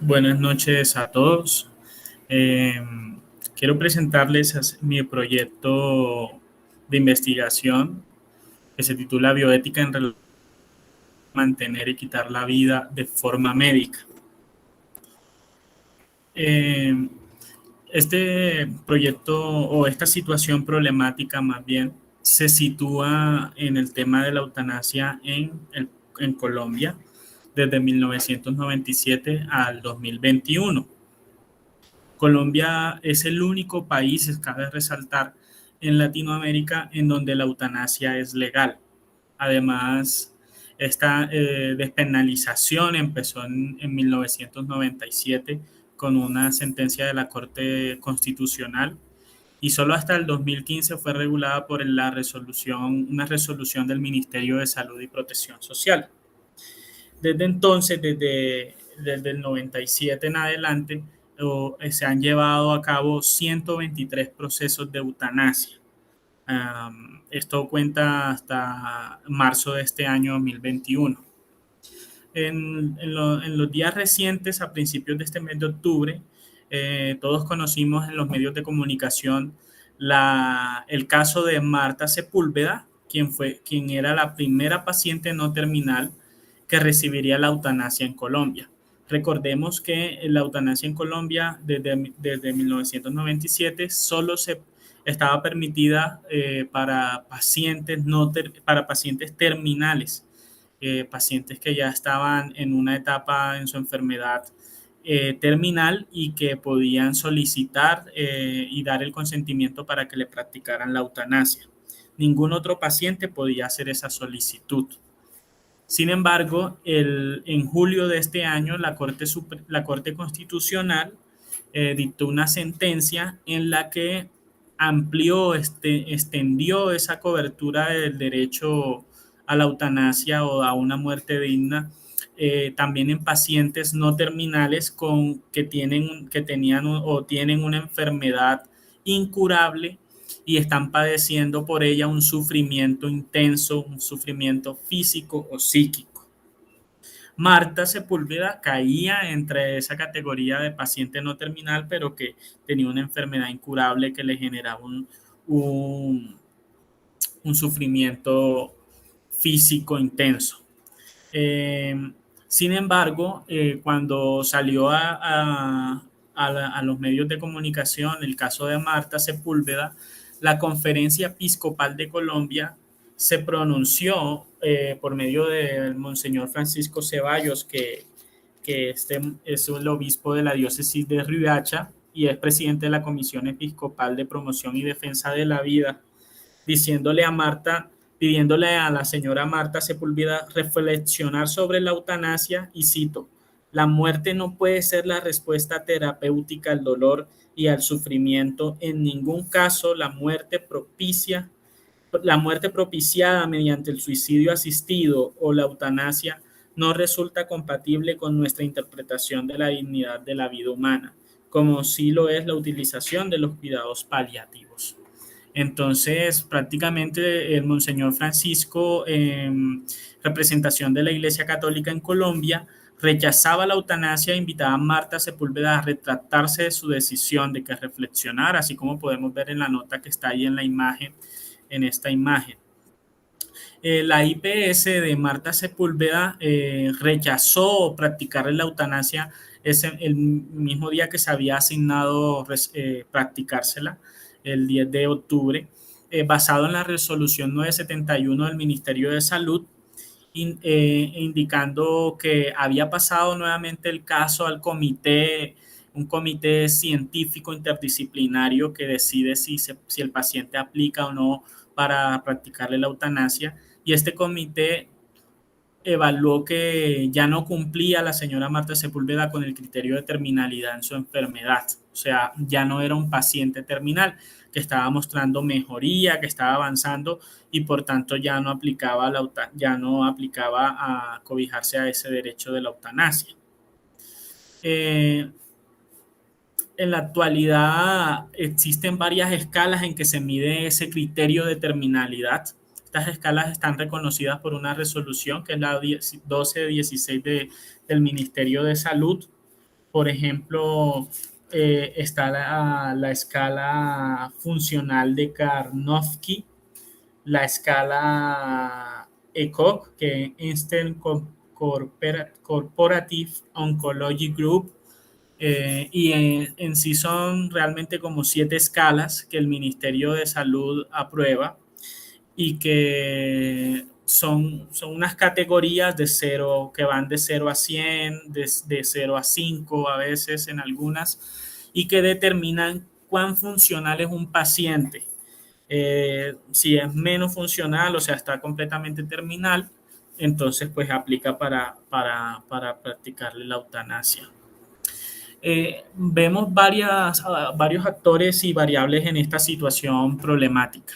Buenas noches a todos. Eh, Quiero presentarles mi proyecto de investigación que se titula Bioética en relación a mantener y quitar la vida de forma médica. Eh, este proyecto o esta situación problemática más bien se sitúa en el tema de la eutanasia en Colombia desde 1997 al 2021. Colombia es el único país, cabe resaltar, en Latinoamérica en donde la eutanasia es legal. Además, esta despenalización empezó en 1997 con una sentencia de la Corte Constitucional y solo hasta el 2015 fue regulada por una resolución del Ministerio de Salud y Protección Social. Desde entonces, desde el 97 en adelante, se han llevado a cabo 123 procesos de eutanasia. Esto cuenta hasta marzo de este año 2021. En los días recientes, a principios de este mes de octubre, todos conocimos en los medios de comunicación el caso de Marta Sepúlveda, quien era la primera paciente no terminal que recibiría la eutanasia en Colombia. Recordemos que la eutanasia en Colombia desde 1997 solo se estaba permitida para pacientes terminales, pacientes que ya estaban en una etapa en su enfermedad terminal y que podían solicitar y dar el consentimiento para que le practicaran la eutanasia. Ningún otro paciente podía hacer esa solicitud. Sin embargo, en julio de este año, la Corte Constitucional dictó una sentencia en la que extendió esa cobertura del derecho a la eutanasia o a una muerte digna, también en pacientes no terminales que tenían o tienen una enfermedad incurable y están padeciendo por ella un sufrimiento intenso, un sufrimiento físico o psíquico. Marta Sepúlveda caía entre esa categoría de paciente no terminal, pero que tenía una enfermedad incurable que le generaba un sufrimiento físico intenso. Eh, Sin embargo, cuando salió a los medios de comunicación el caso de Marta Sepúlveda, la Conferencia Episcopal de Colombia se pronunció por medio del Monseñor Francisco Ceballos, que es el obispo de la diócesis de Riohacha y es presidente de la Comisión Episcopal de Promoción y Defensa de la Vida, diciéndole a Marta, pidiéndole a la señora Marta Sepúlveda reflexionar sobre la eutanasia y cito, la muerte no puede ser la respuesta terapéutica al dolor y al sufrimiento. En ningún caso la muerte propiciada mediante el suicidio asistido o la eutanasia no resulta compatible con nuestra interpretación de la dignidad de la vida humana, como sí lo es la utilización de los cuidados paliativos. Entonces, prácticamente el Monseñor Francisco, en representación de la Iglesia Católica en Colombia, rechazaba la eutanasia e invitaba a Marta Sepúlveda a retractarse de su decisión, de que reflexionara, así como podemos ver en la nota que está ahí en la imagen, en esta imagen. La IPS de Marta Sepúlveda rechazó practicar la eutanasia el mismo día que se había asignado practicársela, el 10 de octubre, basado en la resolución 971 del Ministerio de Salud, indicando que había pasado nuevamente el caso al un comité científico interdisciplinario que decide si el paciente aplica o no para practicarle la eutanasia, y este comité evaluó que ya no cumplía la señora Marta Sepúlveda con el criterio de terminalidad en su enfermedad. O sea, ya no era un paciente terminal, que estaba mostrando mejoría, que estaba avanzando y por tanto ya no aplicaba a cobijarse a ese derecho de la eutanasia. En la actualidad existen varias escalas en que se mide ese criterio de terminalidad. Estas escalas están reconocidas por una resolución que es la 1216 del Ministerio de Salud, Por ejemplo, está la escala funcional de Karnofsky, la escala ECOG, que Eastern Corporative Oncology Group, y en sí son realmente como 7 escalas que el Ministerio de Salud aprueba y que son unas categorías de cero, que van de 0 a 100, de 0 a 5 a veces en algunas, y que determinan cuán funcional es un paciente. Si es menos funcional, o sea, está completamente terminal, entonces pues aplica para practicarle la eutanasia. Vemos varios actores y variables en esta situación problemática.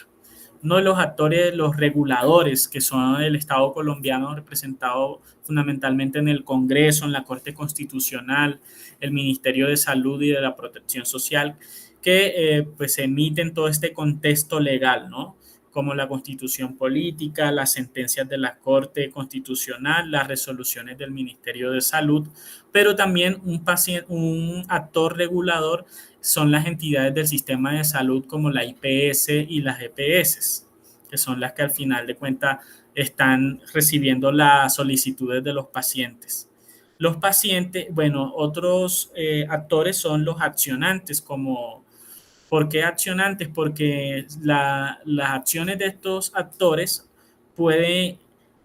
Uno de los actores, los reguladores, que son el Estado colombiano representado fundamentalmente en el Congreso, en la Corte Constitucional, el Ministerio de Salud y de la Protección Social, que pues emiten todo este contexto legal, ¿no? Como la Constitución política, las sentencias de la Corte Constitucional, las resoluciones del Ministerio de Salud, pero también un actor regulador son las entidades del sistema de salud como la IPS y las EPS, que son las que al final de cuentas están recibiendo las solicitudes de los pacientes. Los pacientes, bueno, otros actores son los accionantes, como, ¿por qué accionantes? Porque las acciones de estos actores pueden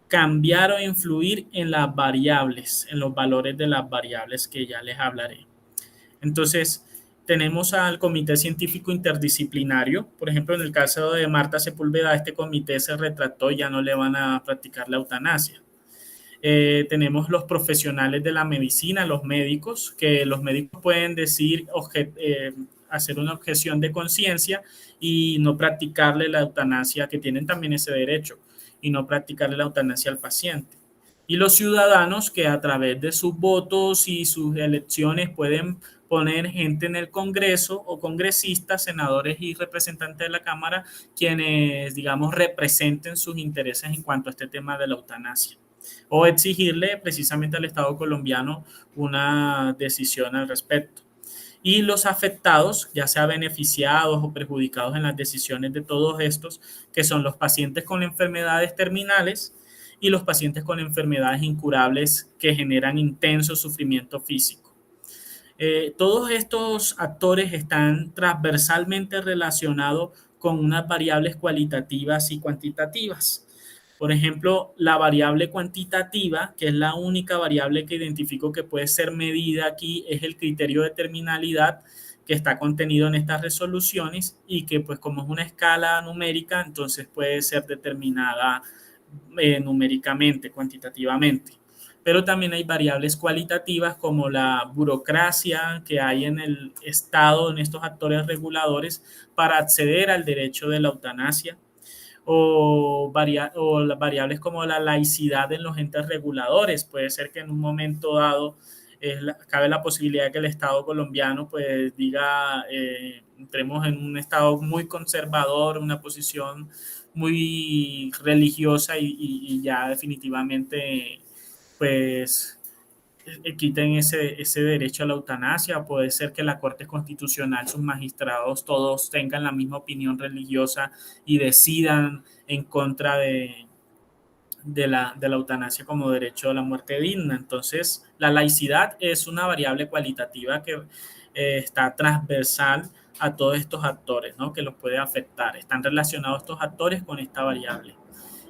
cambiar o influir en las variables, en los valores de las variables que ya les hablaré. Entonces, tenemos al Comité Científico Interdisciplinario. Por ejemplo, en el caso de Marta Sepúlveda, este comité se retractó y ya no le van a practicar la eutanasia. Tenemos los profesionales de la medicina, los médicos, que los médicos pueden decir, hacer una objeción de conciencia y no practicarle la eutanasia, que tienen también ese derecho, y no practicarle la eutanasia al paciente. Y los ciudadanos que a través de sus votos y sus elecciones pueden poner gente en el Congreso o congresistas, senadores y representantes de la Cámara, quienes, digamos, representen sus intereses en cuanto a este tema de la eutanasia, o exigirle precisamente al Estado colombiano una decisión al respecto. Y los afectados, ya sea beneficiados o perjudicados en las decisiones de todos estos, que son los pacientes con enfermedades terminales y los pacientes con enfermedades incurables que generan intenso sufrimiento físico. Todos estos actores están transversalmente relacionados con unas variables cualitativas y cuantitativas. Por ejemplo, la variable cuantitativa, que es la única variable que identifico que puede ser medida aquí, es el criterio de terminalidad que está contenido en estas resoluciones y que pues como es una escala numérica, entonces puede ser determinada numéricamente, cuantitativamente. Pero también hay variables cualitativas como la burocracia que hay en el Estado, en estos actores reguladores, para acceder al derecho de la eutanasia, o las variables como la laicidad en los entes reguladores. Puede ser que en un momento dado cabe la posibilidad de que el Estado colombiano pues diga, entremos en un Estado muy conservador, una posición muy religiosa y ya definitivamente pues quiten ese derecho a la eutanasia. Puede ser que la Corte Constitucional, sus magistrados, todos tengan la misma opinión religiosa y decidan en contra de la eutanasia como derecho a la muerte digna. Entonces, la laicidad es una variable cualitativa que está transversal a todos estos actores, ¿no? Que los puede afectar. Están relacionados estos actores con esta variable.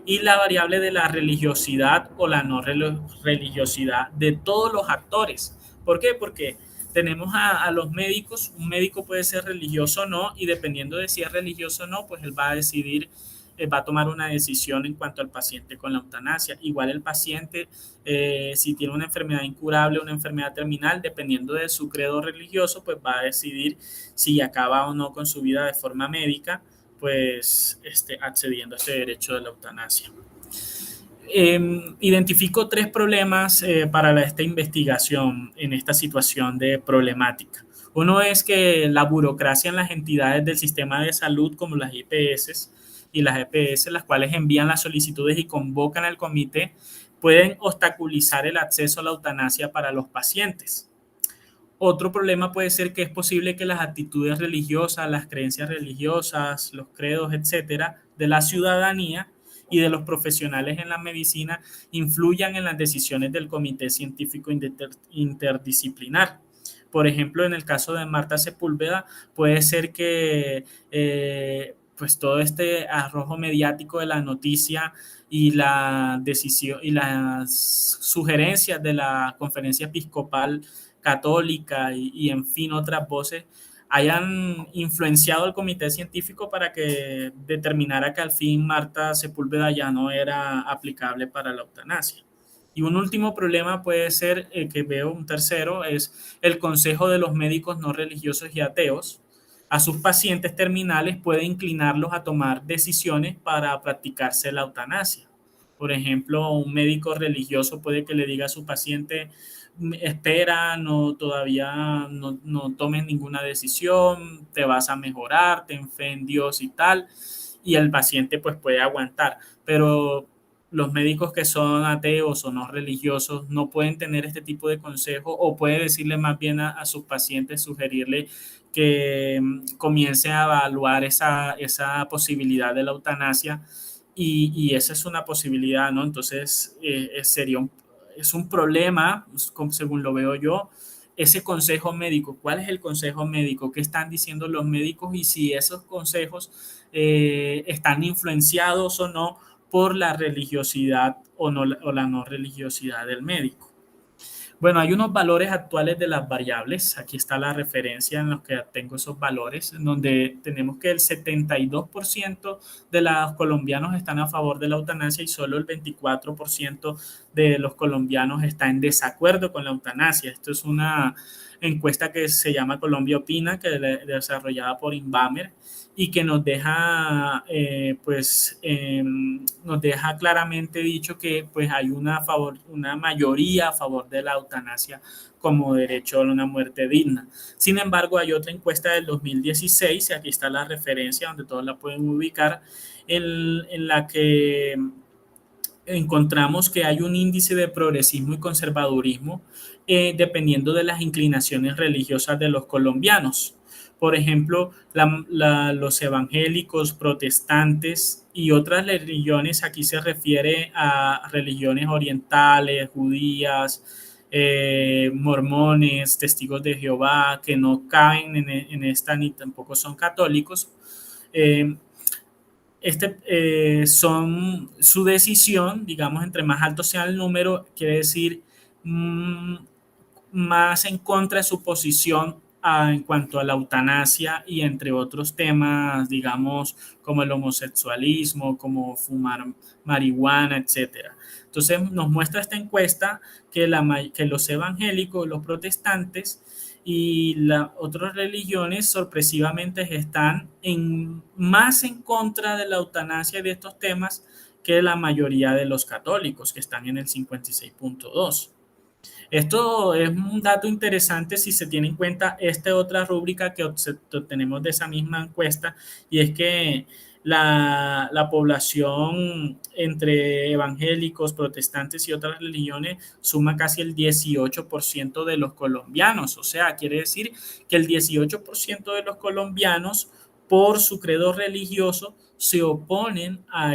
Y la variable de la religiosidad o la no religiosidad de todos los actores. ¿Por qué? Porque tenemos a los médicos, un médico puede ser religioso o no, y dependiendo de si es religioso o no, pues él va a decidir, va a tomar una decisión en cuanto al paciente con la eutanasia. Igual el paciente, si tiene una enfermedad incurable, una enfermedad terminal, dependiendo de su credo religioso, pues va a decidir si acaba o no con su vida de forma médica, pues accediendo a este derecho de la eutanasia. Identifico 3 problemas para esta investigación en esta situación de problemática. Uno es que la burocracia en las entidades del sistema de salud, como las IPS y las EPS, las cuales envían las solicitudes y convocan al comité, pueden obstaculizar el acceso a la eutanasia para los pacientes. Otro problema puede ser que es posible que las actitudes religiosas, las creencias religiosas, los credos, etcétera, de la ciudadanía y de los profesionales en la medicina influyan en las decisiones del Comité Científico Interdisciplinar. Por ejemplo, en el caso de Marta Sepúlveda, puede ser que pues todo este arrojo mediático de la noticia y la decisión y las sugerencias de la conferencia episcopal católica en fin otras voces hayan influenciado al comité científico para que determinara que al fin Marta Sepúlveda ya no era aplicable para la eutanasia. Y un último problema puede ser, que veo un tercero, es el consejo de los médicos no religiosos y ateos a sus pacientes terminales puede inclinarlos a tomar decisiones para practicarse la eutanasia. Por ejemplo, un médico religioso puede que le diga a su paciente, espera, no, todavía no tomes ninguna decisión, te vas a mejorar, ten fe en Dios y tal, y el paciente pues puede aguantar, pero los médicos que son ateos o no religiosos no pueden tener este tipo de consejo o puede decirle más bien a sus pacientes, sugerirle que comience a evaluar esa posibilidad de la eutanasia y esa es una posibilidad, ¿no? Entonces es un problema, según lo veo yo, ese consejo médico. ¿Cuál es el consejo médico? ¿Qué están diciendo los médicos? Y si esos consejos están influenciados o no por la religiosidad o la no religiosidad del médico. Bueno, hay unos valores actuales de las variables. Aquí está la referencia en los que tengo esos valores, en donde tenemos que el 72% de los colombianos están a favor de la eutanasia y solo el 24% de los colombianos está en desacuerdo con la eutanasia. Esto es una encuesta que se llama Colombia Opina, que es desarrollada por Inbamer y que nos deja, nos deja claramente dicho que pues hay una mayoría a favor de la eutanasia como derecho a una muerte digna. Sin embargo, hay otra encuesta del 2016, y aquí está la referencia donde todos la pueden ubicar, en la que encontramos que hay un índice de progresismo y conservadurismo dependiendo de las inclinaciones religiosas de los colombianos. Por ejemplo, los evangélicos, protestantes y otras religiones, aquí se refiere a religiones orientales, judías, mormones, testigos de Jehová, que no caben en esta ni tampoco son católicos. Son su decisión, digamos, entre más alto sea el número, quiere decir más en contra de su posición en cuanto a la eutanasia y entre otros temas, digamos, como el homosexualismo, como fumar marihuana, etcétera. Entonces nos muestra esta encuesta que los evangélicos, los protestantes y las otras religiones sorpresivamente están más en contra de la eutanasia y de estos temas que la mayoría de los católicos, que están en el 56.2. Esto es un dato interesante si se tiene en cuenta esta otra rúbrica que obtenemos de esa misma encuesta, y es que la población entre evangélicos, protestantes y otras religiones suma casi el 18% de los colombianos. O sea, quiere decir que el 18% de los colombianos, por su credo religioso, se oponen a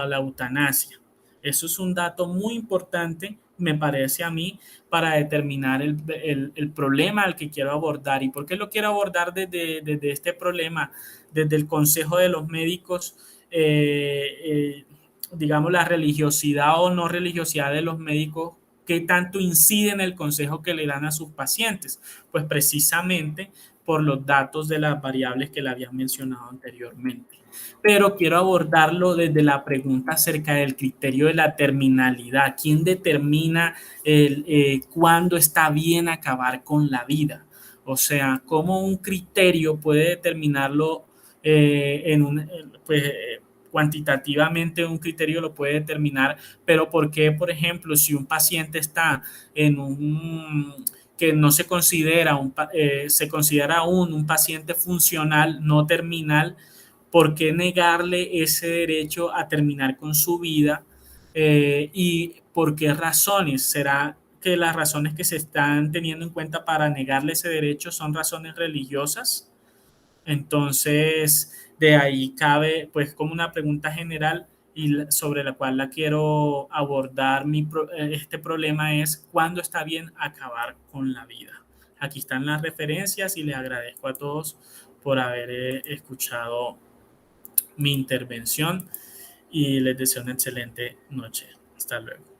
la eutanasia. Eso es un dato muy importante, me parece a mí, para determinar el problema al que quiero abordar. ¿Y por qué lo quiero abordar desde este problema? Desde el consejo de los médicos, digamos, la religiosidad o no religiosidad de los médicos, ¿qué tanto incide en el consejo que le dan a sus pacientes? Pues precisamente por los datos de las variables que le había mencionado anteriormente. Pero quiero abordarlo desde la pregunta acerca del criterio de la terminalidad. ¿Quién determina cuándo está bien acabar con la vida? O sea, ¿cómo un criterio puede determinarlo pues, cuantitativamente un criterio lo puede determinar, pero ¿por qué, por ejemplo, si un paciente está en que no se considera se considera aún un paciente funcional, no terminal, ¿por qué negarle ese derecho a terminar con su vida? ¿Y por qué razones? ¿Será que las razones que se están teniendo en cuenta para negarle ese derecho son razones religiosas. Entonces, de ahí cabe pues como una pregunta general y sobre la cual la quiero abordar este problema es ¿cuándo está bien acabar con la vida? Aquí están las referencias y les agradezco a todos por haber escuchado mi intervención y les deseo una excelente noche. Hasta luego.